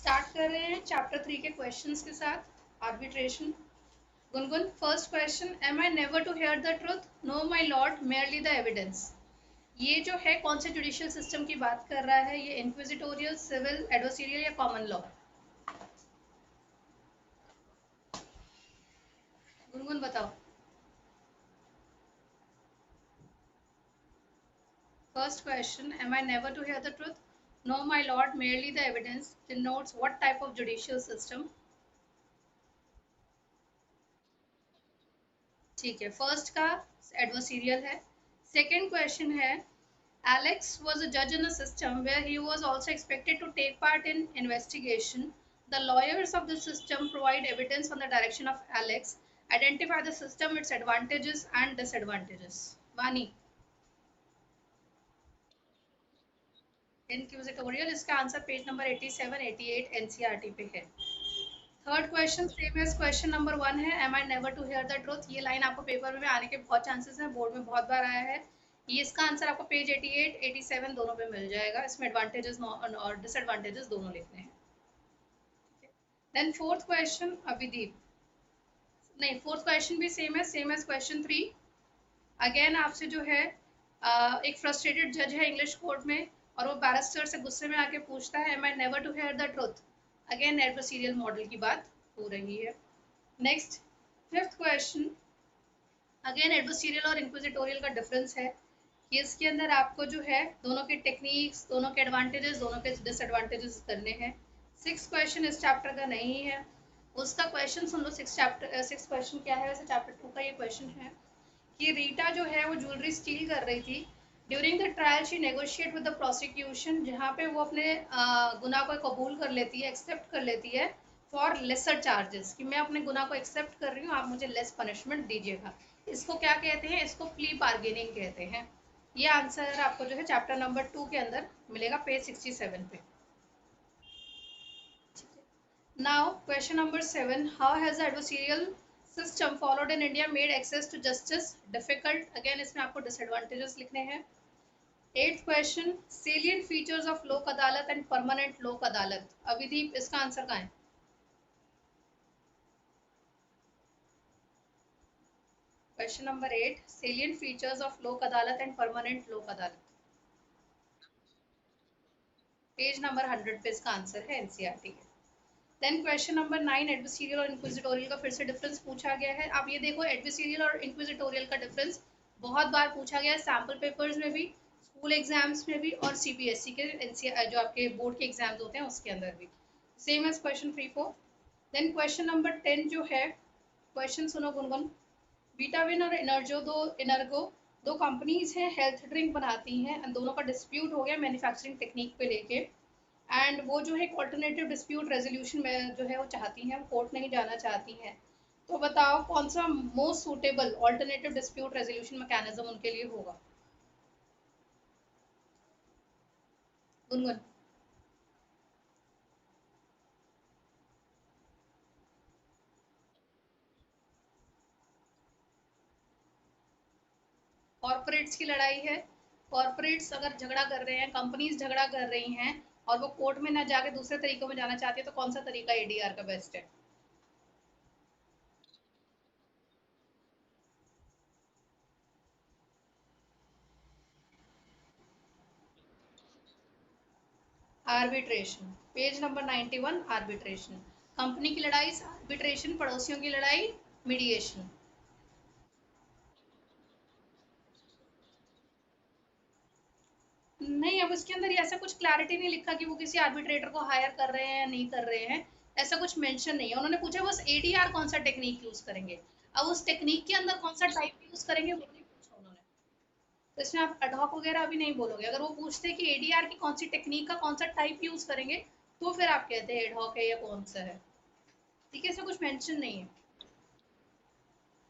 Start कर रहे हैं चैप्टर 3 के क्वेश्चंस के साथ arbitration. Gungun, first question, am I never to hear the truth, no my lord, merely the evidence. ये जो है कौन से जुडिशियल सिस्टम की बात कर रहा है? ये इंक्विजिटोरियल, सिविल, एडवर्सरियल या कॉमन लॉ? गुनगुन बताओ। First question, am I never to hear the truth, no my lord, merely the evidence denotes what type of judicial system? ठीक है, फर्स्ट का एडवर्सरियल है। सेकेंड क्वेश्चन है, Alex was a judge in a system where he was also expected to take part in investigation. The lawyers of the system provide evidence on the direction of Alex, identify the system, its advantages and disadvantages. Vani, inquisitorial, इसका answer page number 87 88 NCERT पे है। Third question same as question number 1 है, am I never to hear the truth. ये line आपको paper में आने के बहुत चांसेस हैं, बोर्ड में बहुत बार आया है। ये इसका आंसर आपको पेज 88 87 दोनों पे मिल जाएगा। इसमें एडवांटेजेस और डिसएडवांटेजेस दोनों लिखने हैं। देन फोर्थ क्वेश्चन अभिदीप, नहीं फोर्थ क्वेश्चन भी सेम एज क्वेश्चन 3। अगेन आपसे जो है एक फ्रस्ट्रेटेड जज है इंग्लिश कोर्ट में और वो बैरिस्टर से गुस्से में आके पूछता है, am I never to hear the truth. Again adversarial model की बात हो रही है। Next fifth question, again adversarial और इंक्विजिटोरियल का डिफरेंस है कि इसके अंदर आपको जो है दोनों के टेक्निक्स, दोनों के एडवांटेजेस, दोनों के डिसएडवांटेजेस करने हैं। सिक्स क्वेश्चन इस चैप्टर का नहीं है, उसका क्वेश्चन सुन लो। सिक्स क्वेश्चन क्या है वैसे चैप्टर 2 का ये क्वेश्चन है कि रीटा जो है वो ज्वेलरी स्टील कर रही थी। During the trial she negotiate with the prosecution, जहाँ पे वो अपने गुनाह को कबूल कर लेती है, एक्सेप्ट कर लेती है फॉर लेसर चार्जेस, कि मैं अपने गुनाह को एक्सेप्ट कर रही हूँ, आप मुझे लेस पनिशमेंट दीजिएगा। इसको क्या कहते हैं? इसको प्ली बार्गेनिंग कहते हैं। ये आंसर आपको जो है चैप्टर नंबर 2 के अंदर मिलेगा पेज 67 पे। Now, question number 7. How has the adversarial system followed in India made access to justice difficult? Again, इसमें आपको disadvantages लिखने हैं। Eighth question. Salient features of लोक अदालत and permanent लोक अदालत. अभिदीप, इसका आंसर कहाँ है? Question number 8. Salient features of लोक अदालत and permanent लोक अदालत. पेज नंबर 100 पे इसका आंसर है एनसीईआरटी के। देन क्वेश्चन नंबर 9, एडवर्सरियल और इंक्विजिटोरियल का फिर से डिफरेंस पूछा गया है। आप ये देखो, एडवर्सरियल और इंक्विजिटोरियल का डिफरेंस बहुत बार पूछा गया है, सैम्पल पेपर्स में भी, स्कूल एग्जाम्स में भी और सीबीएसई के एनसीईआरटी जो आपके बोर्ड के एग्जाम्स होते हैं उसके अंदर भी। Same as question 3 4। Then question number 10 जो है, क्वेश्चन सुनो गुनगुन। बीटाविन और इनर्गो दो कंपनीज हैं, हेल्थ ड्रिंक बनाती हैं, दोनों का डिस्प्यूट हो गया मैन्युफैक्चरिंग टेक्निक पे लेके। एंड वो जो है ऑल्टरनेटिव डिस्प्यूट रेजोल्यूशन में जो है वो चाहती हैं, वो कोर्ट नहीं जाना चाहती हैं। तो बताओ कौन सा most suitable alternative dispute resolution mechanism उनके लिए होगा? गुनगुन। कॉर्पोरेट्स की लड़ाई है। कॉर्पोरेट्स अगर झगड़ा कर रहे हैं, कंपनीज झगड़ा कर रही हैं और वो कोर्ट में ना जाके दूसरे तरीकों में जाना चाहती है, तो कौन सा तरीका एडीआर का बेस्ट है? Arbitration, page number 91। Arbitration, company की लड़ाई आर्बिट्रेशन, पड़ोसियों की लड़ाई मीडिएशन। नहीं, अब उसके अंदर ऐसा कुछ क्लैरिटी नहीं लिखा कि वो किसी आर्बिट्रेटर को हायर कर रहे हैं या नहीं कर रहे हैं। ऐसा कुछ मेंशन नहीं है। उन्होंने पूछा बस एडीआर कौन सा टेक्निक यूज करेंगे। अब उस टेक्निक के अंदर कौन सा टाइप यूज करेंगे वो नहीं पूछा उन्होंने। तो इसमें आप अडॉक वगैरह अभी नहीं बोलोगे। अगर वो पूछते कि एडीआर की कौन सी टेक्निक का कौन सा टाइप यूज करेंगे, तो फिर आप कहते हैं एडहॉक है या कौन सा है। ठीक है, ऐसा कुछ मेंशन नहीं है।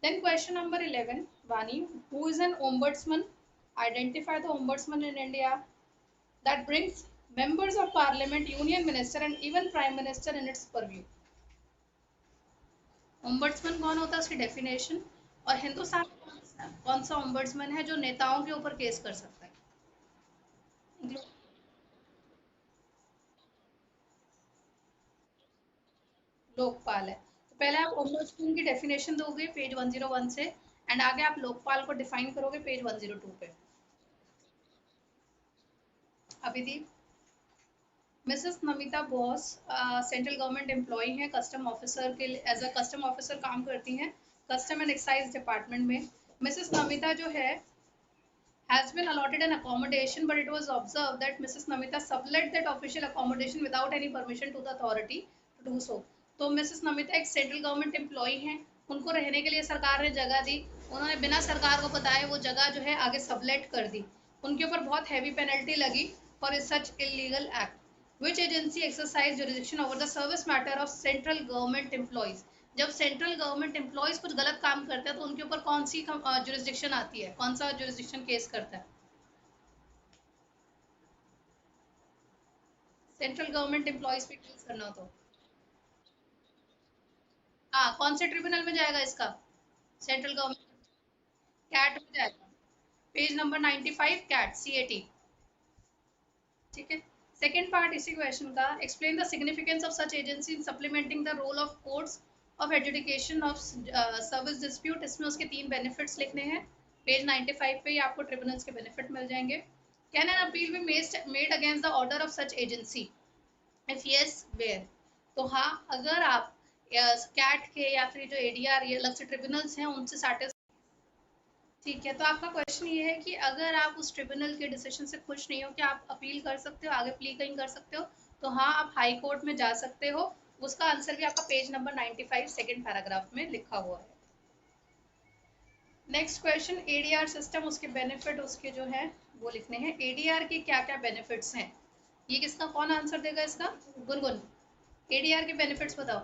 देन क्वेश्चन नंबर 11, वानी, who is an ombudsman? Identify the ombudsman in India that brings members of parliament, union minister and even prime minister in its purview. Ombudsman कौन होता है, उसकी डेफिनेशन, और हिंदुस्तान में कौन सा ओम्बड्समैन है जो नेताओं के ऊपर केस कर सकता है? लोकपाल है। तो पहले आप ओम्बुड्समैन की डेफिनेशन दोगे पेज 101 से, एंड आगे आप लोकपाल को डिफाइन करोगे पेज 102 पे। Abhideep, Mrs Namita Bose central government employee हैं, कस्टम ऑफिसर के एज अ कस्टम ऑफिसर काम करती हैं कस्टम एंड एक्साइज डिपार्टमेंट में। मिसेस नमिता जो है has been allotted an accommodation, but it was observed that Mrs. Namita sublet that official accommodation without any permission to the authority to do so. तो Mrs Namita एक central government employee हैं, उनको रहने के लिए सरकार ने जगह दी, उन्होंने बिना सरकार को बताए वो जगह जो है आगे सबलेट कर दी, उनके ऊपर बहुत हैवी पेनल्टी लगी for such illegal act. Which agency exercise jurisdiction over the service matter of central government employees. जब सेंट्रल गवर्नमेंट एम्प्लॉयज कुछ गलत काम करते हैं तो उनके ऊपर कौन सी जुरिस्डिक्शन आती है, कौन सा जुरिस्डिक्शन केस करता है? सेंट्रल गवर्नमेंट एम्प्लॉयज पे केस करना हो तो हाँ, कौन से ट्रिब्यूनल में जाएगा इसका? सेंट्रल गवर्नमेंट कैट में जाएगा, पेज नंबर 95 कैट CAT। ठीक है। सेकेंड पार्ट इसी क्वेश्चन का, explain the significance of such agency in supplementing the role of courts of adjudication of service dispute. इसमें उसके 3 बेनिफिट्स लिखने हैं, पेज 95 पे ही आपको ट्रिब्यूनल्स के बेनिफिट मिल जाएंगे। Can an appeal be made against the order of such agency? If yes where. तो हाँ, अगर आप कैट के या फिर जो ADR ये अलग से ट्रिब्यूनल्स हैं उनसे साटे। ठीक है, तो आपका क्वेश्चन ये है कि अगर आप उस ट्रिब्यूनल के डिसीजन से खुश नहीं हो, क्या आप अपील कर सकते हो, आगे प्ली कहीं कर सकते हो? तो हाँ, आप हाई कोर्ट में जा सकते हो। उसका आंसर भी आपका पेज नंबर 95 सेकेंड पैराग्राफ में लिखा हुआ है। नेक्स्ट क्वेश्चन, ADR सिस्टम, उसके बेनिफिट उसके जो है वो लिखने हैं। ADR के क्या क्या बेनिफिट्स हैं? ये किसका, कौन आंसर देगा इसका? गुनगुन, ADR के बेनिफिट्स बताओ,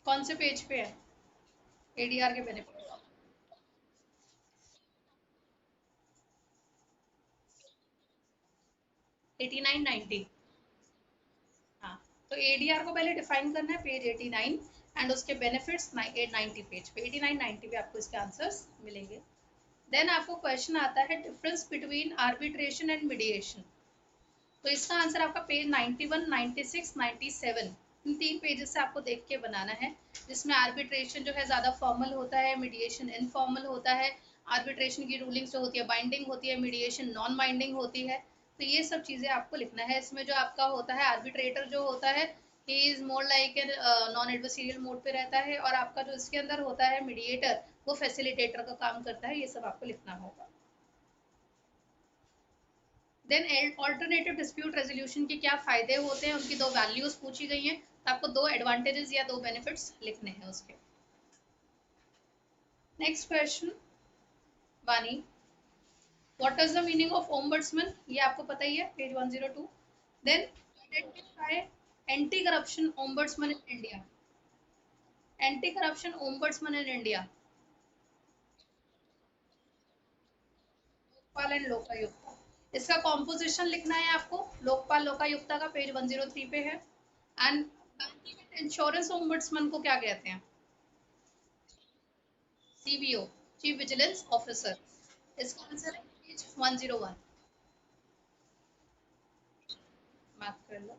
कौन से पेज पे है ADR के बेनिफिट? 89 90। हाँ, तो ADR को पहले डिफाइन करना है पेज 89, एंड उसके बेनिफिट्स 90 पेज पे, 89 90 पे आपको इसके आंसर्स मिलेंगे। देन आपको क्वेश्चन आता है difference between arbitration and mediation. तो इसका आंसर आपका पेज 91 96 97, इन 3 पेजेस से आपको देख के बनाना है, जिसमें आर्बिट्रेशन जो है ज़्यादा फॉर्मल होता है, मीडिएशन इनफॉर्मल होता है। आर्बिट्रेशन की रूलिंग्स जो होती है बाइंडिंग होती है, मीडिएशन नॉन बाइंडिंग होती है। तो ये सब चीज़ें आपको लिखना है। इसमें जो आपका होता है आर्बिट्रेटर जो होता है, he is more like a non adversarial mode पे रहता है, और आपका जो इसके अंदर होता है मीडिएटर, वो फैसिलिटेटर का काम करता है। ये सब आपको लिखना होगा। देन ऑल्टरनेटिव डिस्प्यूट रेजोल्यूशन के क्या फायदे होते हैं, उनकी 2 वैल्यूज पूछी गई हैं, तो आपको 2 एडवांटेजेस या 2 बेनिफिट्स लिखने हैं उसके। Next question, Vani, what is the meaning of ombudsman? ये आपको पता ही है, page 102। Then identify anti corruption ombudsman in India. Anti corruption ombudsman in India, Lokpal and Lokayukta. इसका कॉम्पोजिशन लिखना है आपको, लोकपाल लोकायुक्ता का पेज 103 पे है। एंड इंश्योरेंस ओम्बड्समैन को क्या कहते हैं? CVO, chief vigilance officer. इसका आंसर है पेज 101। मार्क कर लो।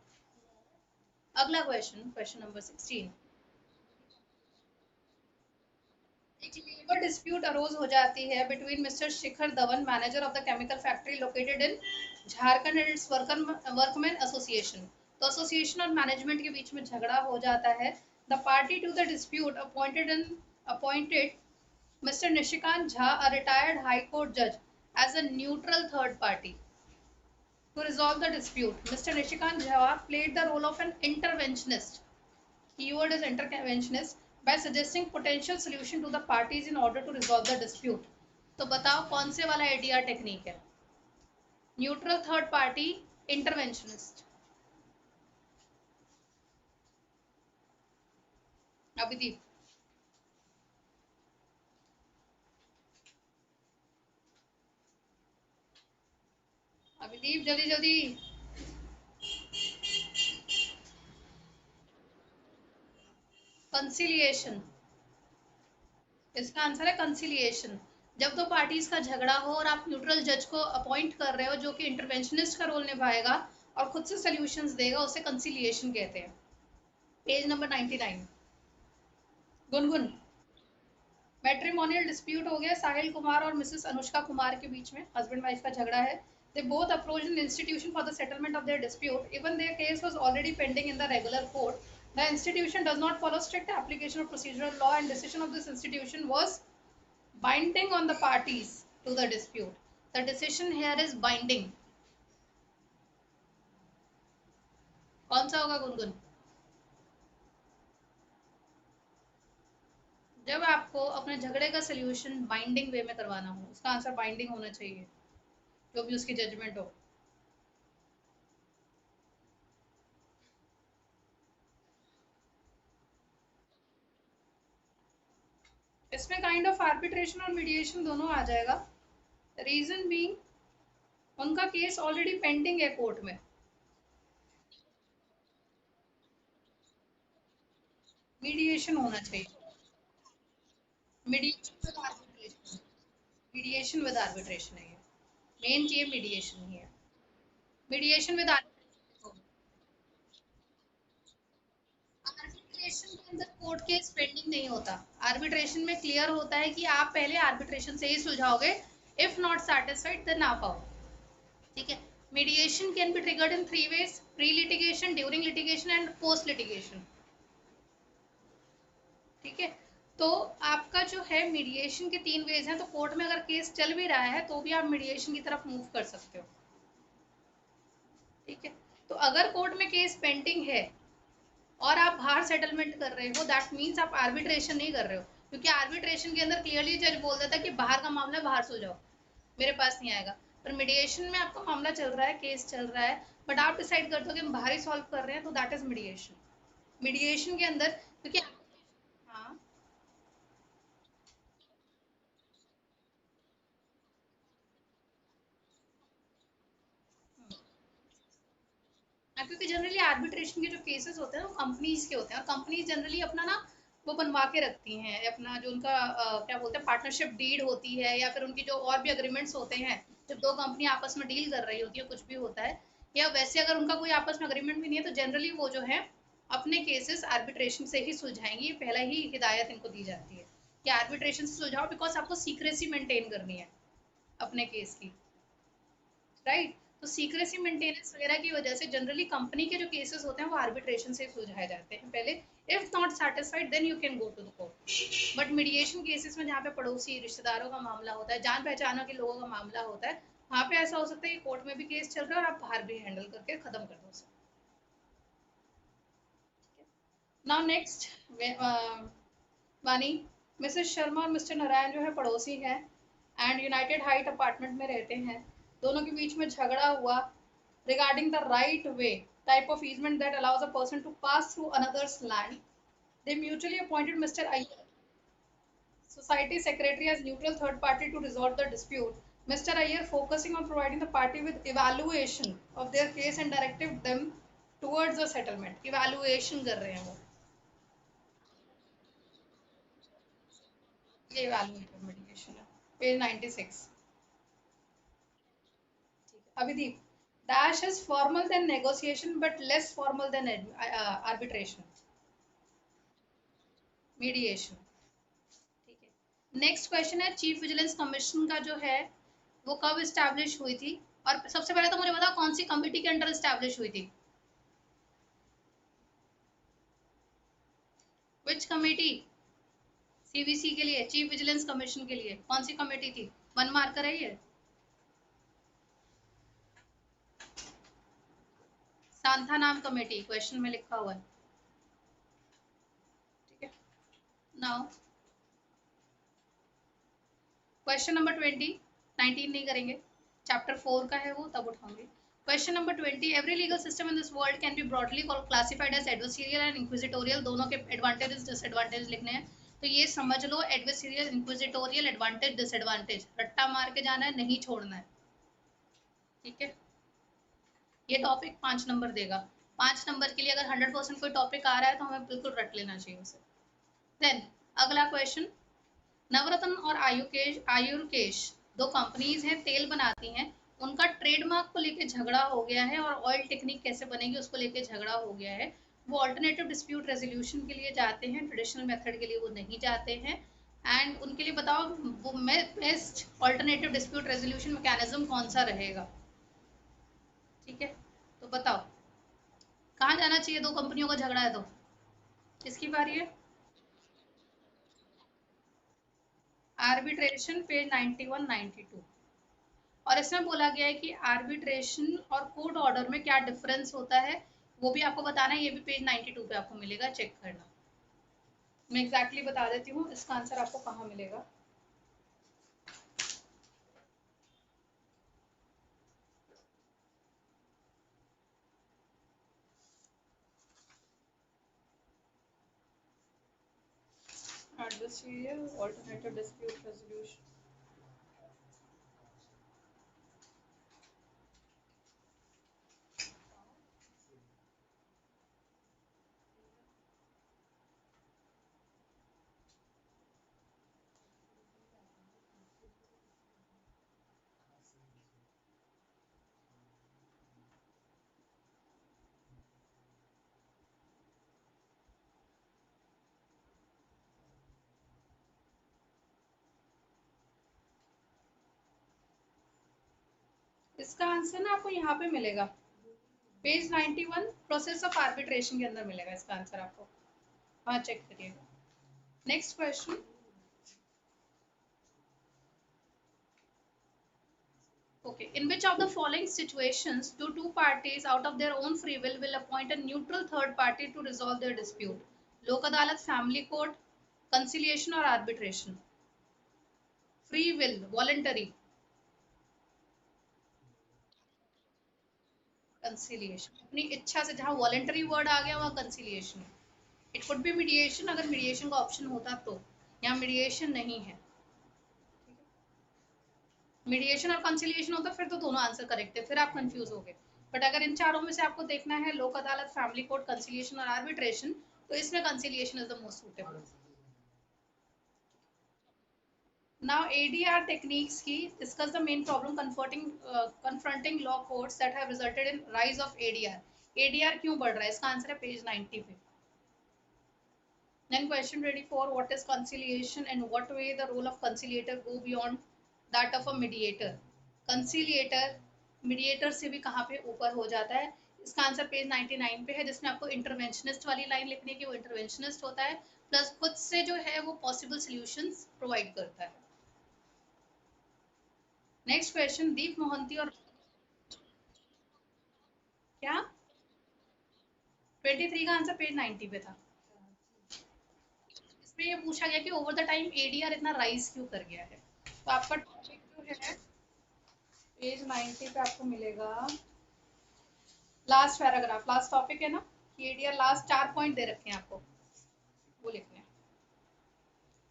अगला क्वेश्चन, क्वेश्चन नंबर 16। एक लेबर डिस्प्यूट अरोज हो जाती है between mister Shikhar Dhawan, manager of the chemical factory located in Jharkhand, and its workman association. तो एसोसिएशन और मैनेजमेंट के बीच में झगड़ा हो जाता है। The party to the dispute appointed Mr. Nishikant Jha, a retired High Court judge, as a neutral third party to resolve the dispute. Mr. Nishikant Jha played the role of an interventionist. Keyword is interventionist, by suggesting potential solution to the parties in order to resolve the dispute. तो बताओ कौन से वाला ADR technique है? Neutral third party, interventionist. Abhideep, Abhideep जल्दी जल्दी। Conciliation, इसका answer है कंसिलिएशन। जब दो पार्टीज का झगड़ा हो और आप न्यूट्रल जज को अपॉइंट कर रहे हो जो कि इंटरवेंशनिस्ट का रोल निभाएगा और खुद से सॉल्यूशंस देगा, उसे कंसिलिएशन कहते हैं। Page number 99। Gungun, matrimonial dispute हो गया साहिल कुमार और मिसेस अनुष्का कुमार के बीच में, हस्बैंड वाइफ का झगड़ा है। They both approached an institution for the settlement of their dispute. Even their case was already pending in the regular court. The institution does not follow strict application of procedural law, and decision of this institution was binding on the parties to the dispute. The decision here is binding. कौन सा होगा गुनगुन? जब आपको अपने झगड़े का solution binding वे में करवाना हो, उसका आंसर बाइंडिंग होना चाहिए, जो भी उसकी जजमेंट हो। इसमें काइंड ऑफ आर्बिट्रेशन और मीडिएशन दोनों आ जाएगा। रीजन बीइंग उनका केस ऑलरेडी पेंडिंग है कोर्ट में। मीडिएशन होना चाहिए। Mediation with arbitration, mediation with arbitration है ये, मेन चीज मीडिएशन ही है। मीडिएशन विद आर्बिट्रेशन, आर्बिट्रेशन के अंदर कोर्ट केस पेंडिंग नहीं होता। आर्बिट्रेशन में क्लियर होता है कि आप पहले आर्बिट्रेशन से ही सुलझाओगे, इफ नॉट सैटिस्फाइड देन आप आओ। ठीक है। Mediation can be triggered in 3 ways: pre litigation, during litigation and post litigation. ठीक है। तो आपका जो है मीडिएशन के 3 वेज हैं, तो कोर्ट में अगर केस चल भी रहा है तो भी आप मीडिएशन की तरफ मूव कर सकते हो। ठीक है। तो अगर कोर्ट में केस पेंडिंग है और आप बाहर सेटलमेंट कर रहे हो, दैट मीन्स आप आर्बिट्रेशन नहीं कर रहे हो, क्योंकि आर्बिट्रेशन के अंदर क्लियरली जज बोल देता है कि बाहर का मामला बाहर सो जाओ, मेरे पास नहीं आएगा। पर मीडिएशन में आपका मामला चल रहा है, केस चल रहा है, बट आप डिसाइड करते हो कि हम बाहर ही सॉल्व कर रहे हैं, तो दैट इज मीडिएशन। मीडिएशन के अंदर क्योंकि हाँ, क्योंकि जनरली आर्बिट्रेशन के जो केसेस होते हैं वो कंपनीज के होते हैं, और कंपनीज जनरली अपना ना वो बनवा के रखती हैं अपना, जो उनका क्या बोलते हैं, पार्टनरशिप डीड होती है, या फिर उनकी जो और भी अग्रीमेंट्स होते हैं, जब दो कंपनी आपस में डील कर रही होती है, कुछ भी होता है, या वैसे अगर उनका कोई आपस में अग्रीमेंट भी नहीं है, तो जनरली वो जो है अपने केसेस आर्बिट्रेशन से ही सुलझाएंगी। ये पहला ही हिदायत इनको दी जाती है कि आर्बिट्रेशन से सुलझाओ, बिकॉज आपको सीक्रेसी मेंटेन करनी है अपने केस की, राइट। तो सीक्रेसी मेंटेनेंस वगैरह की वजह से जनरली कंपनी के जो केसेस होते हैं वो आर्बिट्रेशन से सुलझाए जाते हैं पहले। If not satisfied then you can go to the court. But mediation cases में जहाँ पे पड़ोसी रिश्तेदारों का मामला होता है, जान पहचानों के लोगों का मामला होता है, वहाँ पे ऐसा हो सकता है कि कोर्ट में भी केस चल रहा है और आप बाहर भी हैंडल करके खत्म कर दो। नाउ नेक्स्ट वानी, मिसेस शर्मा और मिस्टर नारायण जो है पड़ोसी हैं एंड यूनाइटेड हाइट अपार्टमेंट में रहते हैं। दोनों के बीच में झगड़ा हुआ regarding the right way type of easement that allows a person to pass through another's land. They mutually appointed Mr. Iyer, society secretary, as neutral third party to resolve the dispute. Mr. Iyer focusing on providing the party with evaluation of their case and directed them towards the settlement. Evaluation कर रहे हैं वो, ये evaluated mediation है, page 96। Abhideep, dash is formal than negotiation but less formal than arbitration, mediation। ठीक है। Next question है, chief vigilance commission का जो है वो कब इस्टेब्लिश हुई थी? और सबसे पहले तो मुझे बताओ कौन सी कमिटी के अंडर इस्टेब्लिश हुई थी? विच कमेटी? सीवीसी के लिए, चीफ विजिलेंस कमीशन के लिए कौन सी कमेटी थी? 1 मार्कर है ये। सांथा नाम कमेटी क्वेश्चन में लिखा हुआ है। ठीक है। नाउ क्वेश्चन नंबर 20, 19 नहीं करेंगे, चैप्टर 4 का है वो, तब उठाऊंगी। Question number 20, every legal system in this world can be broadly classified as adversarial and inquisitorial. दोनों के एडवांटेजेस डिसएडवांटेज लिखने हैं, तो ये समझ लो, एडवर्सरियल, इंक्विजिटोरियल, एडवांटेज डिसएडवांटेज, रट्टा मार के जाना है, नहीं छोड़ना है। ठीक है। ये टॉपिक 5 नंबर देगा। 5 नंबर के लिए अगर 100% कोई टॉपिक आ रहा है तो हमें बिल्कुल रट लेना चाहिए उसे। देन अगला क्वेश्चन, नवरत्न और आयुर्केश दो कंपनीज हैं, तेल बनाती हैं, उनका ट्रेडमार्क को लेके झगड़ा हो गया है, और ऑयल टेक्निक कैसे बनेगी उसको लेके झगड़ा हो गया है। वो ऑल्टरनेटिव डिस्प्यूट रेजोल्यूशन के लिए जाते हैं, ट्रेडिशनल मेथड के लिए वो नहीं जाते हैं। एंड उनके लिए बताओ वो best alternative dispute resolution mechanism कौन सा रहेगा। ठीक है, तो बताओ कहाँ जाना चाहिए, दो कंपनियों का झगड़ा है तो किसकी बारी है। Arbitration page 91 92। और इसमें बोला गया है कि आर्बिट्रेशन और कोर्ट ऑर्डर में क्या डिफरेंस होता है, वो भी आपको बताना है। ये भी पेज 92 पे आपको मिलेगा, चेक करना। मैं एग्जैक्टली बता देती हूँ इसका आंसर आपको कहाँ मिलेगा। Adversarial alternative dispute resolution। इसका आंसर ना आपको यहाँ पे मिलेगा, पेज 91 प्रोसेस ऑफ आर्बिट्रेशन के अंदर मिलेगा इसका आंसर आपको। हाँ, चेक करिएगा। Next question. Okay, in which of the following situations do two parties out of their own free will appoint a neutral third party to resolve their dispute? लोक अदालत, family court, conciliation और arbitration. Free will, voluntary, conciliation. अपनी इच्छा से, जहाँ voluntary word आ गया वहाँ conciliation. It could be mediation, अगर मीडिएशन का ऑप्शन होता तो। यहाँ मीडिएशन नहीं है। मीडिएशन और कंसिलिएशन होता फिर तो दोनों आंसर करेक्ट है, फिर आप कंफ्यूज हो गए। बट अगर इन चारों में से आपको देखना है लोक अदालत, फैमिली कोर्ट, कंसिलिएशन और आर्बिट्रेशन, तो इसमें conciliation is the most suitable. Now ADR techniques की discuss the main problem confronting law courts that have resulted in rise of ADR। ADR क्यों बढ़ रहा है, इसका आंसर है पेज 90 पे। Then question 24, what is conciliation and what way the role of conciliator go beyond that of a mediator? Conciliator mediator से भी कहाँ पे ऊपर हो जाता है, इसका आंसर पेज 99 पे है, जिसमें आपको इंटरवेंशनिस्ट वाली लाइन लिखने की। वो इंटरवेंशनिस्ट होता है प्लस खुद से जो है वो पॉसिबल सॉल्यूशंस प्रोवाइड करता है। नेक्स्ट क्वेश्चन, दीप मोहंती और क्या 23 का आंसर पेज 90 पे था। इसमें ये पूछा गया कि ओवर द टाइम एडीआर इतना राइज क्यों कर गया है। तो आपका टॉपिक जो है पेज 90 पे आपको मिलेगा, लास्ट पैराग्राफ, लास्ट टॉपिक है ना कि एडीआर, लास्ट 4 पॉइंट दे रखे हैं आपको, वो लिखने हैं।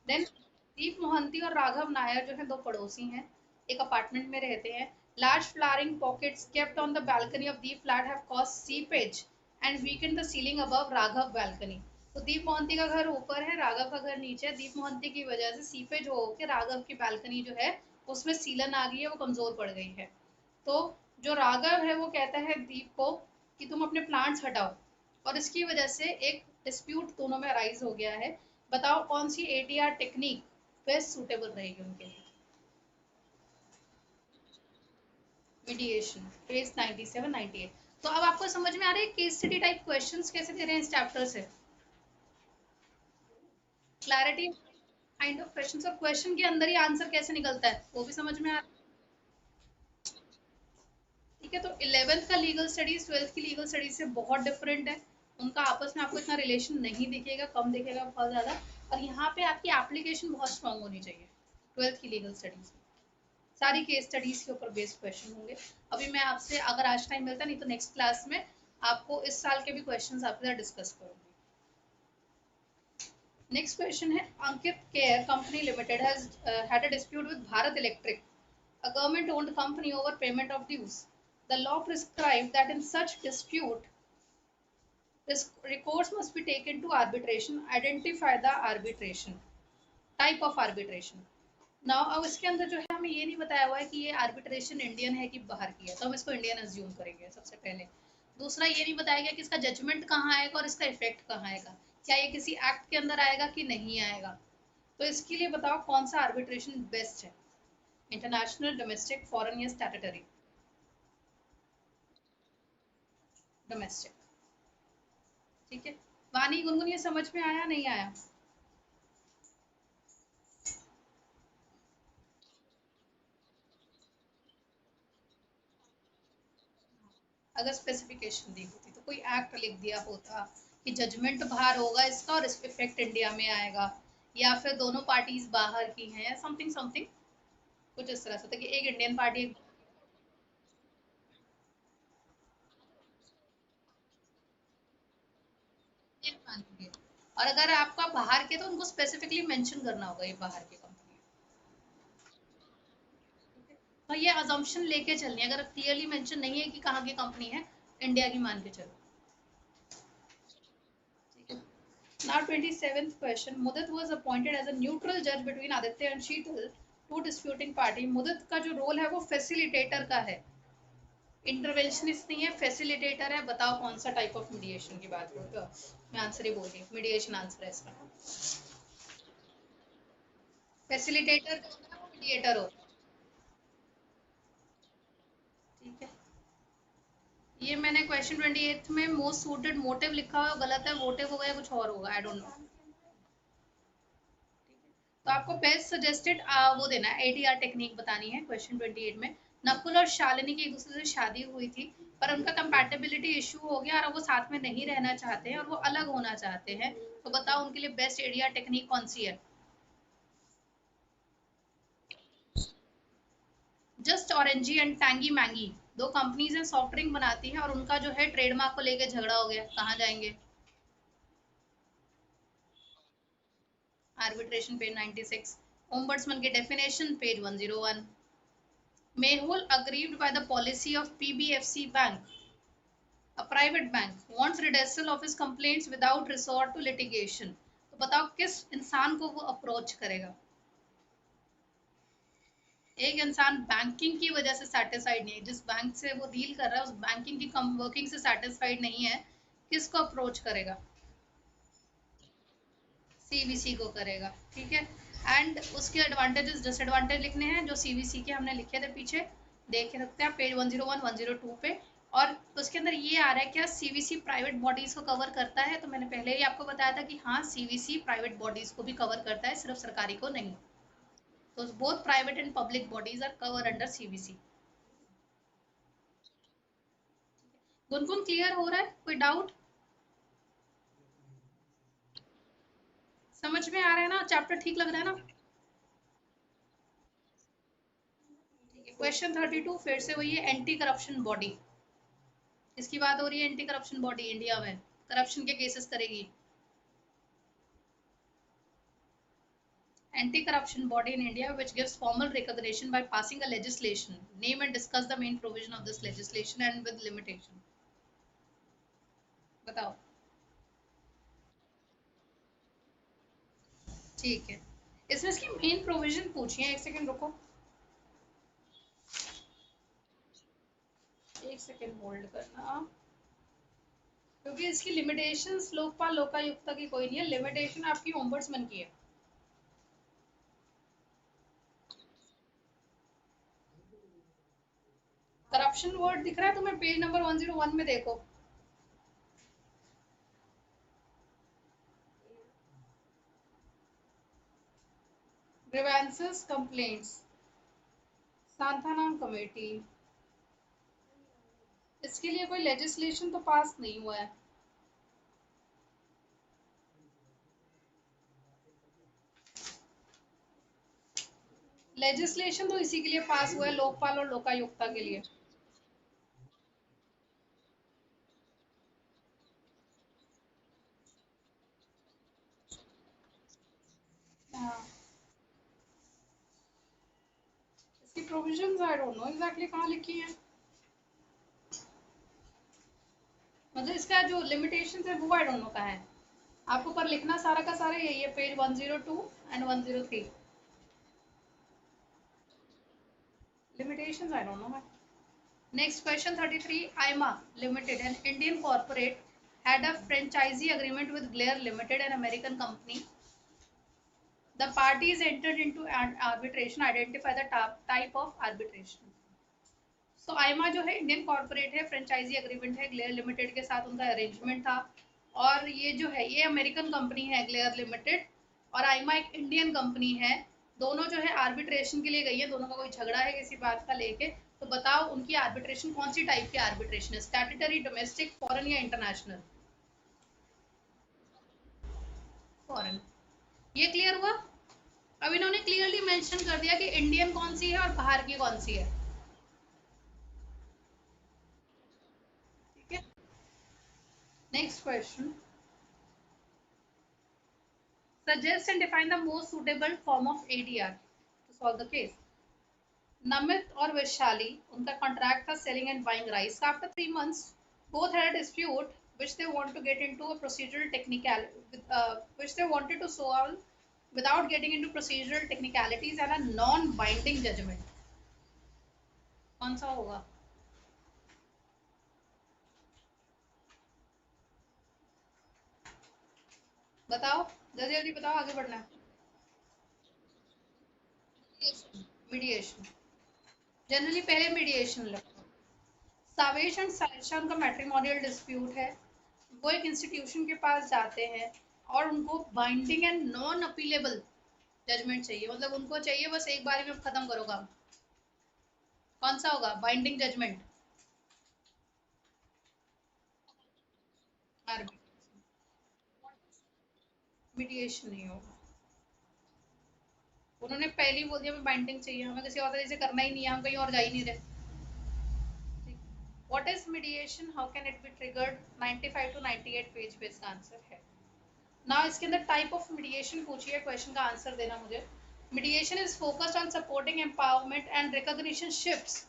देन दीप मोहंती और राघव नायर जो है दो पड़ोसी हैं, एक अपार्टमेंट में रहते हैं। Large flowering pockets kept on the balcony of Deep flat have caused seepage and weakened the ceiling above Raghav balcony। तो दीप मोहंती का घर ऊपर है, राघव का घर नीचे है। दीप मोहंती की वजह से सीपेज हो के राघव की बालकनी जो है उसमें सीलन आ गई है, वो कमजोर पड़ गई है। तो जो राघव है वो कहता है दीप को कि तुम अपने प्लांट्स हटाओ, और इसकी वजह से एक डिस्प्यूट दोनों में राइज हो गया है। बताओ कौन सी एडीआर टेक्निक बेस्ट सूटेबल रहेगी उनके लिए। Mediation, page 97 98। तो अब आपको समझ में आ रहा है केस स्टडी टाइप क्वेश्चंस कैसे दे रहे हैं इस चैप्टर से। क्लैरिटी काइंड ऑफ क्वेश्चंस, और क्वेश्चन के अंदर ही आंसर कैसे निकलता है वो भी समझ में आ रहा है। ठीक है, तो 11th का लीगल स्टडीज 12th की लीगल स्टडीज से बहुत डिफरेंट है। उनका आपस में आपको इतना रिलेशन नहीं दिखेगा, कम दिखेगा बहुत ज़्यादा। और यहाँ पे आपकी एप्लीकेशन बहुत स्ट्रांग होनी चाहिए 12th की लीगल स्टडीज में। सारी केस स्टडीज के ऊपर बेस्ड क्वेश्चन होंगे। अभी मैं आपसे अगर आज टाइम मिलता नहीं तो नेक्स्ट क्लास में आपको इस साल के भी क्वेश्चंस आपके साथ डिस्कस करूंगी। नेक्स्ट क्वेश्चन है, Ankit care company limited has had a dispute with Bharat electric, a government owned company, over payment of dues. The law prescribed that in such dispute recourse must be taken to arbitration. Identify the arbitration type of arbitration। Now अब इसके अंदर जो है हमें ये नहीं बताया हुआ है कि ये आर्बिट्रेशन इंडियन है कि बाहर की है, तो हम इसको इंडियन एज्यूम करेंगे सबसे पहले। दूसरा ये नहीं बताया गया कि इसका जजमेंट कहाँ आएगा और इसका इफेक्ट कहाँ आएगा, क्या ये किसी एक्ट के अंदर आएगा कि नहीं आएगा। तो इसके लिए बताओ कौन सा आर्बिट्रेशन बेस्ट है, इंटरनेशनल, डोमेस्टिक, फॉरेन या स्टैट्यूटरी। डोमेस्टिक। ठीक है। वानी गुनगुन ये समझ में आया नहीं आया? अगर स्पेसिफिकेशन दी होती तो कोई एक्ट लिख दिया होता कि जजमेंट बाहर होगा इसका और इस इफेक्ट इंडिया में आएगा, या फिर दोनों पार्टीज बाहर की हैं, समथिंग समथिंग कुछ इस तरह से था कि एक इंडियन पार्टी एक मानेंगे, और अगर आपका बाहर के तो उनको स्पेसिफिकली मेंशन करना होगा ये बाहर की कंपनी। तो ये अजम्पशन लेके चलनी है, अगर क्लियरली मेंशन नहीं है कि कहाँ की कंपनी है, इंडिया की मान के चलो। ठीक है। Now 27th question. Mudit was appointed as a neutral judge between Aditya and Sheetal, two disputing party. मुदित का जो रोल है वो फैसिलिटेटर का है, इंटरवेंशनिस्ट नहीं है, फैसिलिटेटर है। बताओ कौन सा टाइप ऑफ मीडिएशन की बात करो तो मैं आंसर ही बोल रही हूँ, मीडिएशन आंसर है इसका। फैसिलिटेटर जो होता है वो मीडिएटर होता है। ठीक है। ये मैंने क्वेश्चन 28 में मोस्ट सूटेड मोटिव लिखा हुआ है, गलत है, वोटिव होगा या कुछ और होगा, आई डोंट नो। तो आपको बेस्ट सजेस्टेड वो देना है, एडीआर टेक्निक बतानी है क्वेश्चन 28 में। नकुल और शालिनी की एक दूसरे से शादी हुई थी, पर उनका कंपैटिबिलिटी इशू हो गया और वो साथ में नहीं रहना चाहते हैं और वो अलग होना चाहते हैं। तो बताओ उनके लिए बेस्ट एडीआर टेक्निक कौन सी है? Just orangey and tangy Maggi, दो कंपनीज हैं, सॉफ्ट ड्रिंक बनाती हैं और उनका जो है ट्रेडमार्क को लेके झगड़ा हो गया, कहाँ जाएंगे? Arbitration page 96। ओम्बड्समैन की definition page 101। Mehul aggrieved by the policy of PBFC Bank, a private bank, wants redressal of his complaints without resort to litigation. तो बताओ किस इंसान को वो अप्रोच करेगा? एक इंसान बैंकिंग की वजह से सेटिस्फाइड नहीं है, जिस बैंक से वो डील कर रहा है उस बैंकिंग की वर्किंग से सेटिस्फाइड नहीं है, किसको अप्रोच करेगा? सीवीसी को करेगा। ठीक है। एंड उसके एडवांटेजेस डिसएडवांटेज लिखने हैं जो सीवीसी के हमने लिखे थे पीछे, देख सकते हैं पेज 101 102 पे। और उसके अंदर ये आ रहा है क्या सीवीसी प्राइवेट बॉडीज को कवर करता है, तो मैंने पहले ही आपको बताया था कि हाँ सीवीसी प्राइवेट बॉडीज को भी कवर करता है, सिर्फ सरकारी को नहीं। तो both private and public bodies are cover under CVC. Gungun clear हो रहा है, कोई डाउट? समझ में आ रहा है ना, चैप्टर ठीक लग रहा है ना? क्वेश्चन 32 फिर से वही है, एंटी करप्शन बॉडी। इसकी बात हो रही है, एंटी करप्शन बॉडी इंडिया में करप्शन के केसेस करेगी। Anti corruption body in India which gives formal recognition by passing a legislation, name and discuss the main provision of this legislation and with limitation। बताओ। ठीक है। इसमें इसकी main provision पूछी है, एक सेकंड रुको, एक सेकंड होल्ड करना, क्योंकि इसकी लिमिटेशंस लोकपाल लोकायुक्त की कोई नहीं है, लिमिटेशन आपकी ओम्बड्समैन की है। करप्शन वर्ड दिख रहा है तुम्हें पेज नंबर 101 में, देखो। ग्रीवेंसेस कंप्लेंट्स, सांथानाम कमेटी, इसके लिए कोई लेजिस्लेशन तो पास नहीं हुआ है। लेजिस्लेशन तो इसी के लिए पास हुआ है, लोकपाल और लोकायुक्ता के लिए। हाँ। इसकी provisions I don't know exactly कहाँ लिखी है, मतलब इसका जो लिमिटेशन है वो आई डोंट नो कहाँ है। आपको पर लिखना सारा का सारा यही है, page 102 and 103। Limitations I don't know मैं। Next question 33. IMA Limited, an Indian corporate, had a franchisee agreement with Glare Limited, an American company. The parties entered into an arbitration. Identify the type of arbitration. So आईमा जो है Indian corporate है, franchise agreement है glare limited के साथ, उनका arrangement था। और ये जो है ये अमेरिकन कंपनी है ग्लेयर लिमिटेड, और आईमा एक इंडियन कंपनी है। दोनों जो है आर्बिट्रेशन के लिए गई है, दोनों का कोई झगड़ा है किसी बात का लेके। तो बताओ उनकी आर्बिट्रेशन कौन सी टाइप की आर्बिट्रेशन है, स्टैट्यूटरी, डोमेस्टिक, फॉरेन या इंटरनेशनल? फॉरेन। ये क्लियर हुआ? अब इन्होंने क्लियरली मेंशन कर दिया कि इंडियन कौन सी है और बाहर की कौन सी है। ठीक है, next question. Suggest and define the most suitable form of ADR to solve the case. Namit और वैशाली, उनका contract था selling and buying rice. After 3 months, both had a dispute which they want to get into a procedural technical, which they wanted to solve without getting into procedural technicalities and a non-binding judgment. कौन सा होगा? बताओ, जल्दी जल्दी बताओ, आगे बढ़ना है। मीडिएशन। जनरली पहले मीडिएशन लगता है। सावेश एंड सायशा का मैट्रिमोनियल डिस्प्यूट है। वो एक इंस्टीट्यूशन के पास जाते हैं और उनको binding and non appealable judgment चाहिए, मतलब उनको चाहिए बस एक बार में खत्म करो काम। कौन सा होगा बाइंडिंग जजमेंट? मीडिएशन नहीं होगा। उन्होंने पहले ही बोल दिया हमें बाइंडिंग चाहिए, हमें किसी और तरीके से करना ही नहीं है, हम कहीं और जा ही नहीं रहे। What is mediation, how can it be triggered? 95 to 98 page पे इसका आंसर है ना। इसके अंदर टाइप ऑफ मीडिएशन पूछिए, क्वेश्चन का आंसर देना मुझे। Mediation is focused on supporting empowerment and recognition shifts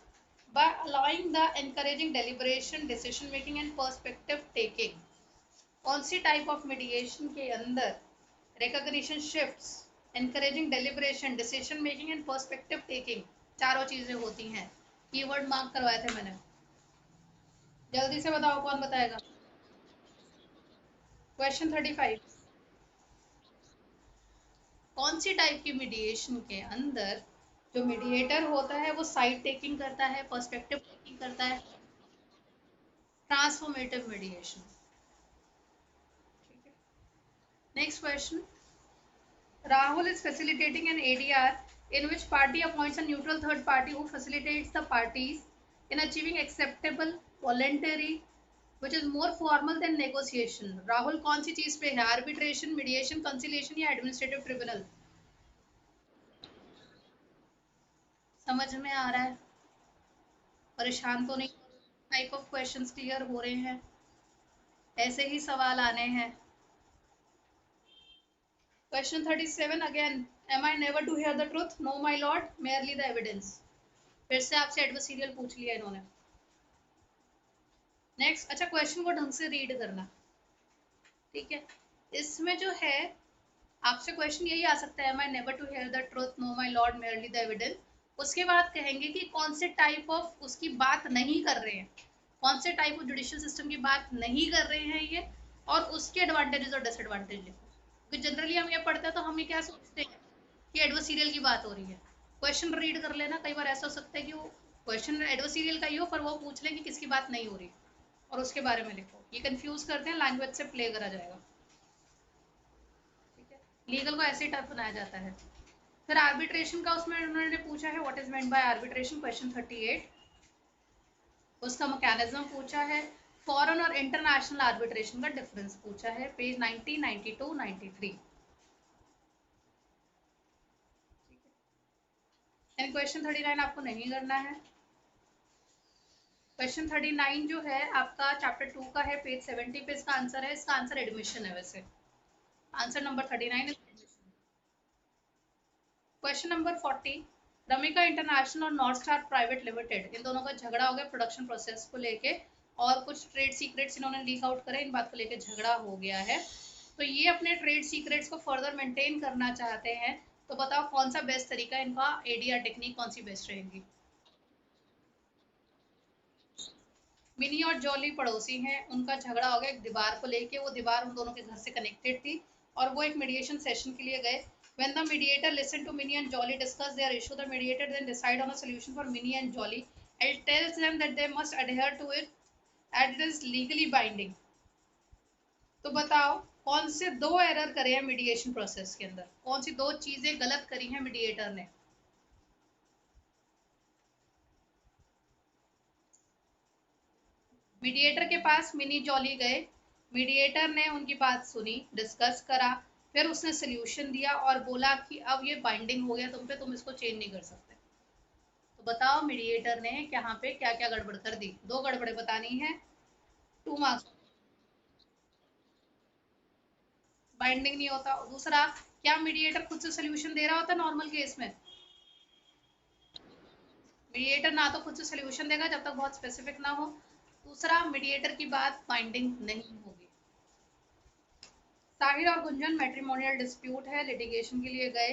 by allowing the encouraging deliberation, decision making and perspective taking. कौन सी टाइप ऑफ मीडिएशन के अंदर recognition shifts, encouraging deliberation, decision making and perspective taking चारों चीजें होती हैं? Keyword mark करवाए थे मैंने, जल्दी से बताओ कौन बताएगा। क्वेश्चन 35। कौन सी टाइप की मीडिएशन के अंदर जो मीडिएटर होता है वो साइड टेकिंग करता है, पर्सपेक्टिव टेकिंग करता है? Transformative mediation. Next question. Rahul is facilitating an ADR in which party appoints a neutral third party who facilitates the parties in achieving acceptable, voluntary, which is more formal than negotiation. Rahul कौन सी चीज पे है? Arbitration, mediation, conciliation या administrative tribunal? समझ में आ रहा है? परेशान तो नहीं? टाइप ऑफ क्वेश्चंस क्लियर हो रहे हैं? ऐसे ही सवाल आने हैं। Question 37 again. Am I never to hear the truth? No, my lord. Merely the evidence. फिर से आपसे एडवर्सरियल पूछ लिया इन्होंने। नेक्स्ट, अच्छा क्वेश्चन को ढंग से रीड करना, ठीक है? इसमें जो है आपसे क्वेश्चन यही आ सकता है, my never to hear the truth, no my lord merely the evidence. उसके बाद कहेंगे कि कौन से टाइप ऑफ उसकी बात नहीं कर रहे हैं, कौन से टाइप ऑफ जुडिशियल सिस्टम की बात नहीं कर रहे हैं ये, और उसके एडवांटेजेस और डिसएडवांटेज लिखो। क्योंकि जनरली हम ये पढ़ते हैं तो हम ये क्या सोचते हैं कि एडवर्सरियल की बात हो रही है। क्वेश्चन रीड कर लेना, कई बार ऐसा हो सकता है कि वो क्वेश्चन एडवर्सरियल का ही हो पर वो पूछ लें कि किसकी बात नहीं हो रही और उसके बारे में लिखो। ये कंफ्यूज करते हैं, लैंग्वेज से प्ले करा जाएगा। ठीक है, लीगल को ऐसे ही टफ बनाया जाता है। फिर आर्बिट्रेशन का उसमें उन्होंने पूछा है what is meant by arbitration, question 38। उसका मैकेनिज्म पूछा है। फॉरेन और इंटरनेशनल आर्बिट्रेशन का डिफरेंस पूछा है, पेज 90, 92, 93। एंड क्वेश्चन 39 आपको नहीं करना है। क्वेश्चन 39 जो है आपका चैप्टर 2 का है, पेज 70 पे इसका आंसर है। इसका आंसर एडमिशन है वैसे। Answer number 39 is admission. Question number 40। Ramika international और नॉर्थ स्टार प्राइवेट लिमिटेड, इन दोनों का झगड़ा हो गया प्रोडक्शन प्रोसेस को लेके, और कुछ ट्रेड सीक्रेट्स इन्होंने लीक आउट करे, इन बात को लेके झगड़ा हो गया है। तो ये अपने ट्रेड सीक्रेट्स को फर्दर मेंटेन करना चाहते हैं। तो बताओ कौन सा बेस्ट तरीका है इनका, एडीआर टेक्निक कौन सी बेस्ट रहेगी? मिनी और जॉली पड़ोसी हैं, उनका झगड़ा हो गया एक दीवार को लेके, वो दीवार उन दोनों के घर से कनेक्टेड थी और वो एक मीडिएशन सेशन के लिए गए। When the mediator listened to Minnie and Jolly discuss their issue, the mediator then decide on a solution for Minnie and Jolly and tells them that they must adhere to it as it is legally binding. तो बताओ कौन से दो error करे हैं mediation process के अंदर, कौन सी दो चीजें गलत करी हैं मीडिएटर ने। मीडिएटर के पास मिनी जॉली गए, मीडिएटर ने उनकी बात सुनी, डिस्कस करा, फिर उसने सोल्यूशन दिया और बोला कि अब ये बाइंडिंग हो गया तुम पे, तुम इसको चेंज नहीं कर सकते। तो बताओ मीडिएटर ने यहाँ पे क्या क्या गड़बड़ कर दी, दो गड़बड़े बतानी है, 2 मार्क्स। बाइंडिंग नहीं होता, दूसरा क्या मीडिएटर खुद से सोल्यूशन दे रहा होता नॉर्मल केस में, मीडिएटर ना तो खुद से सोल्यूशन देगा जब तक बहुत स्पेसिफिक ना हो, दूसरा मीडिएटर की बात बाइंडिंग नहीं होगी। साहिर और गुंजन मैट्रिमोनियल डिस्प्यूट है, लिटिगेशन के लिए गए,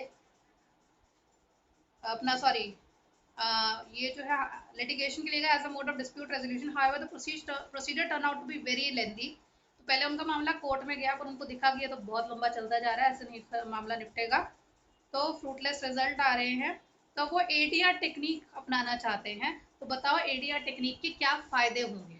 अपना सॉरी ये जो है लिटिगेशन के लिए गए as a mode of dispute resolution, however the procedure turn out to be very lengthy. तो पहले उनका मामला कोर्ट में गया पर उनको दिखा कि ये तो बहुत लंबा चलता जा रहा है, ऐसे नहीं मामला निपटेगा, तो फ्रूटलेस रिजल्ट आ रहे हैं। तो वो एडीआर टेक्निक अपनाना चाहते हैं, तो बताओ एडीआर टेक्निक के क्या फायदे होंगे।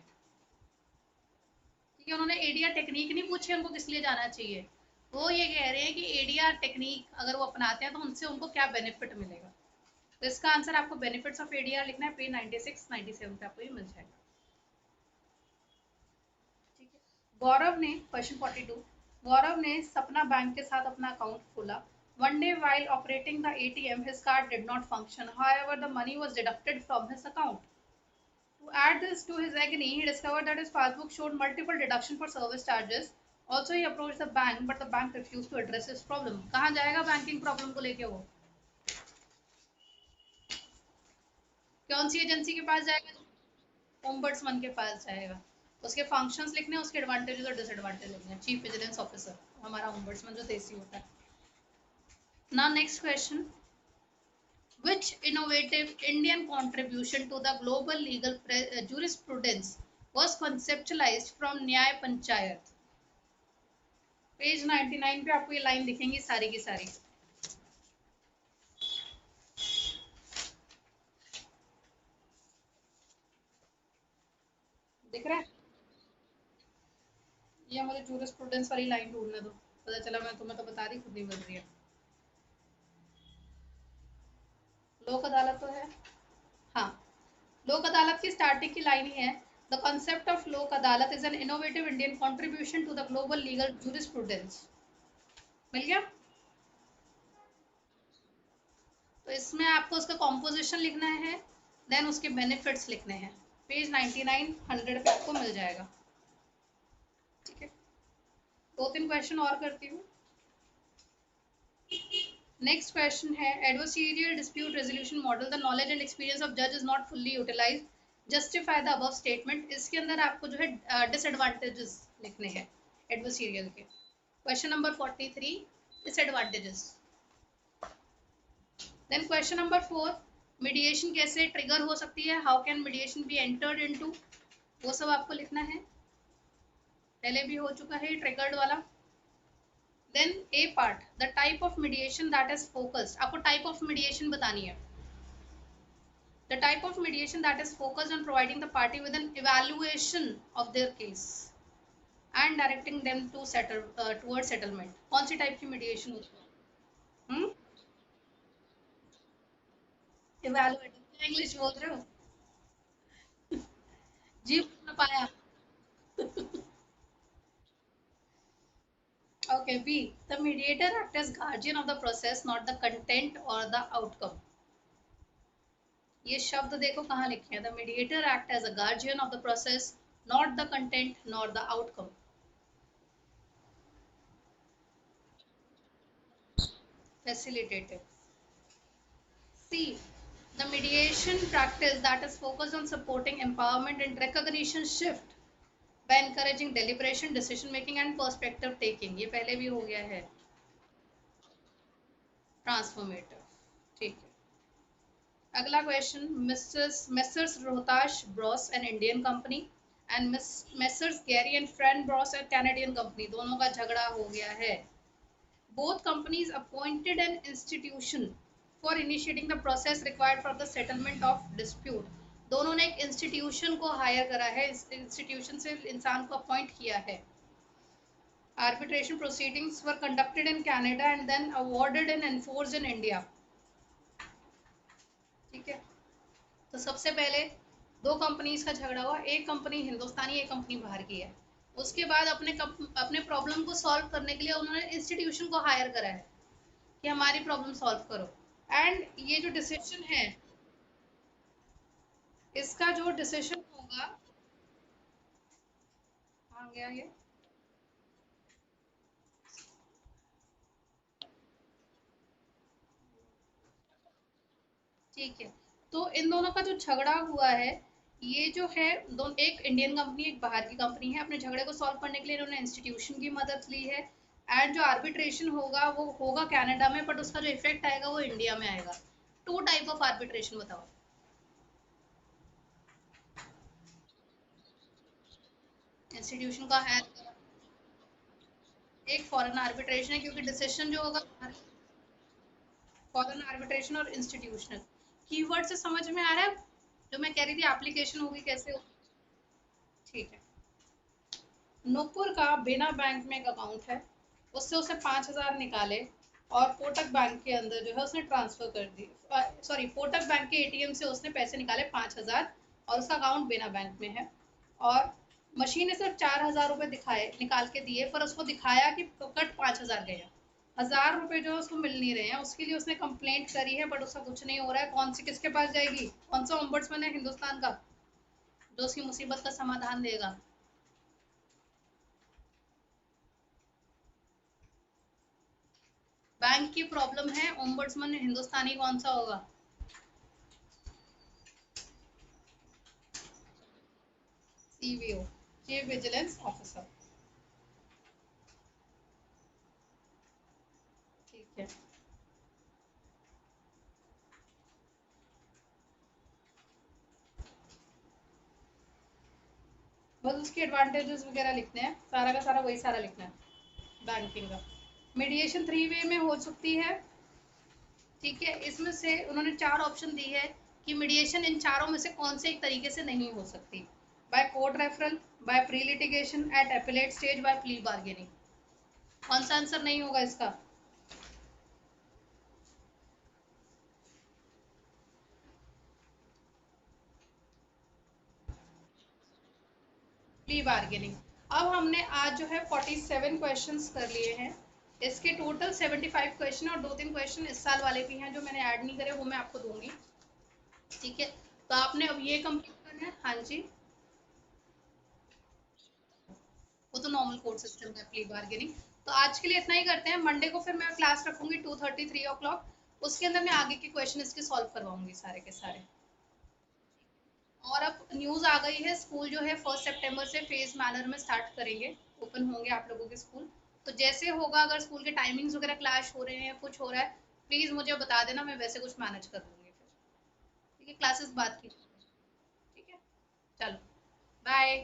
ठीक है, उन्होंने एडीआर टेक्निक नहीं पूछी उनको किस लिए जाना चाहिए, वो ये कह रहे हैं कि एडीआर टेक्निक अगर वो अपनाते हैं तो उनसे उनको क्या बेनिफिट मिलेगा। तो इसका आंसर आपको बेनिफिट्स ऑफ एडीआर लिखना है, पेज 96 97 पे आपको ये मिल जाएगा। ठीक है, गौरव ने क्वेश्चन 42, गौरव ने सपना बैंक के साथ अपना अकाउंट खोला। One day while operating the ATM, his card did not function. However, the money was deducted from his account. To add this to his agony, he discovered that his passbook showed multiple deduction for service charges. Also, he approached the bank, but the bank refused to address his problem. कहाँ जाएगा banking problem को लेके वो, कौन सी agency के पास जाएगा, ombudsman के पास जाएगा। उसके फंक्शंस लिखने हैं, उसके एडवांटेजेस और डिसएडवांटेज लिखने हैं, चीफ विजिलेंस ऑफिसर हमारा ओम्बड्समैन जो देसी होता है ना। Next question, which innovative Indian contribution to the global legal jurisprudence was conceptualized from न्याय पंचायत। पेज 99 पे आपको ये लाइन दिखेंगी सारी की सारी, दिख रहा है, ये मुझे जूरिस्प्रूडेंस वाली लाइन ढूंढने दो, पता चला मैं तुम्हें तो बता दी, खुद नहीं मिल रही है। लोक अदालत तो है, हाँ, लोक अदालत की स्टार्टिंग की लाइन ही है, the concept of Lok Adalat is an innovative Indian contribution to the global legal jurisprudence. मिल गया। तो इसमें आपको उसका कॉम्पोजिशन लिखना है, देन उसके बेनिफिट्स लिखने हैं, पेज 99 100 पे आपको मिल जाएगा। ठीक है, 2-3 क्वेश्चन और करती हूँ। नेक्स्ट क्वेश्चन है, adversarial dispute resolution model, the knowledge and experience of जज is not fully utilised, justify the above statement. इसके अंदर आपको जो है डिसएडवांटेजेस लिखने हैं एडवर्सरियल के। Question number 43, disadvantages. Then question number 4, mediation कैसे ट्रिगर हो सकती है, how can mediation be entered into, वो सब आपको लिखना है, पहले भी हो चुका है ट्रिगर्ड वाला। Then A part, the type of mediation that is focused, आपको टाइप ऑफ मीडिएशन बतानी है, the type of mediation that is focused on providing the party with an evaluation of their case and directing them to settle toward settlement. कौन सी type की mediation होती है, evaluative, English बोल रहे हो जी, ना पाया। Okay, B. The mediator acts as guardian of the process, not the content or the outcome. ये शब्द देखो कहाँ लिखे हैं, the mediator acts as a guardian of the process, not the content nor the outcome. Facilitative. C. The mediation practice that is focused on supporting empowerment and recognition shift by encouraging deliberation, decision making and perspective taking. ये पहले भी हो गया है, transformative. ठीक है, अगला question, Mrs Rohtash Bros an Indian company, and messrs Gary and friend Bros and Canadian company, दोनों का झगड़ा हो गया है। Both companies appointed an institution for initiating the process required for the settlement of dispute, दोनों ने एक इंस्टीट्यूशन को हायर करा है, इस इंस्टीट्यूशन से इंसान को अपॉइंट किया है। Arbitration proceedings were conducted in Canada and then awarded and enforced in India। ठीक है, तो सबसे पहले दो कंपनीज का झगड़ा हुआ, एक कंपनी हिंदुस्तानी, एक कंपनी बाहर की है। उसके बाद अपने प्रॉब्लम को सॉल्व करने के लिए उन्होंने इंस्टीट्यूशन को हायर करा है कि हमारी प्रॉब्लम सॉल्व करो। एंड ये जो डिसीजन है, इसका जो डिसीजन होगा, आ गया ये, ठीक है। तो इन दोनों का जो झगड़ा हुआ है, ये जो है दोनों, एक इंडियन कंपनी एक बाहर की कंपनी है, अपने झगड़े को सॉल्व करने के लिए इन्होंने इंस्टीट्यूशन की मदद ली है। एंड जो आर्बिट्रेशन होगा वो होगा कनाडा में, बट उसका जो इफेक्ट आएगा वो इंडिया में आएगा। टू टाइप ऑफ आर्बिट्रेशन बताओ। इंस्टीट्यूशन का है, एक फॉरेन आर्बिट्रेशन है क्योंकि डिसीजन जो होगा, फॉरेन आर्बिट्रेशन और इंस्टीट्यूशनल। कीवर्ड से समझ में आ रहा है जो मैं कह रही थी, एप्लीकेशन होगी कैसे होगी। ठीक है, नूपुर का बिना बैंक में एक अकाउंट है, उससे उसे 5,000 निकाले और कोटक बैंक के अंदर जो है उसने ट्रांसफर कर दी, सॉरी कोटक बैंक के एटीएम से उसने पैसे निकाले 5,000 और उसका अकाउंट बिना बैंक में है, और मशीन ने सिर्फ 4,000 रुपये दिखाए, निकाल के दिए, पर उसको दिखाया कि कट 5,000 गया, 1,000 रुपये जो है उसको मिल नहीं रहे हैं। उसके लिए उसने कंप्लेंट करी है, बट उसका कुछ नहीं हो रहा है। कौन सी, किसके पास जाएगी, कौन सा ओम्बड्समैन है हिंदुस्तान का जो उसकी मुसीबत का समाधान देगा? बैंक की प्रॉब्लम है, ओम्बड्समैन हिंदुस्तानी कौन सा होगा? सीवीओ, चीफ विजिलेंस ऑफिसर। ठीक है, बस उसके एडवांटेजेस वगैरह लिखने हैं, सारा का सारा वही सारा लिखना है बैंकिंग का। मीडिएशन 3 वे में हो सकती है। ठीक है, इसमें से उन्होंने 4 ऑप्शन दी है कि मीडिएशन इन चारों में से कौन से एक तरीके से नहीं हो सकती। By court referral, by pre litigation, at appellate stage, by plea bargaining. कौन सा आंसर नहीं होगा इसका? Pre bargaining. अब हमने आज जो है 47 क्वेश्चंस कर लिए हैं। इसके टोटल 75 क्वेश्चन और 2-3 क्वेश्चन इस साल वाले भी हैं जो मैंने ऐड नहीं करे, वो मैं आपको दूंगी। ठीक है, तो आपने अब ये कंप्लीट करना है। हाँ जी, वो तो नॉर्मल कोर्ट सिस्टम है, प्ली बार्गेनिंग। तो आज के लिए इतना ही करते हैं। मंडे को फिर मैं क्लास रखूंगी 2:30 3 o'clock, उसके अंदर मैं आगे के क्वेश्चन इसके सॉल्व करवाऊंगी सारे के सारे। और अब न्यूज़ आ गई है, स्कूल जो है 1 सितंबर से फेज मैनर में स्टार्ट करेंगे, ओपन होंगे आप लोगों के स्कूल। तो जैसे होगा, अगर स्कूल के टाइमिंग्स वगैरह क्लैश हो रहे हैं, कुछ हो रहा है, प्लीज़ मुझे बता देना, मैं वैसे कुछ मैनेज कर दूंगी फिर। ठीक है, क्लासेस बात की। ठीक है, चलो, बाय।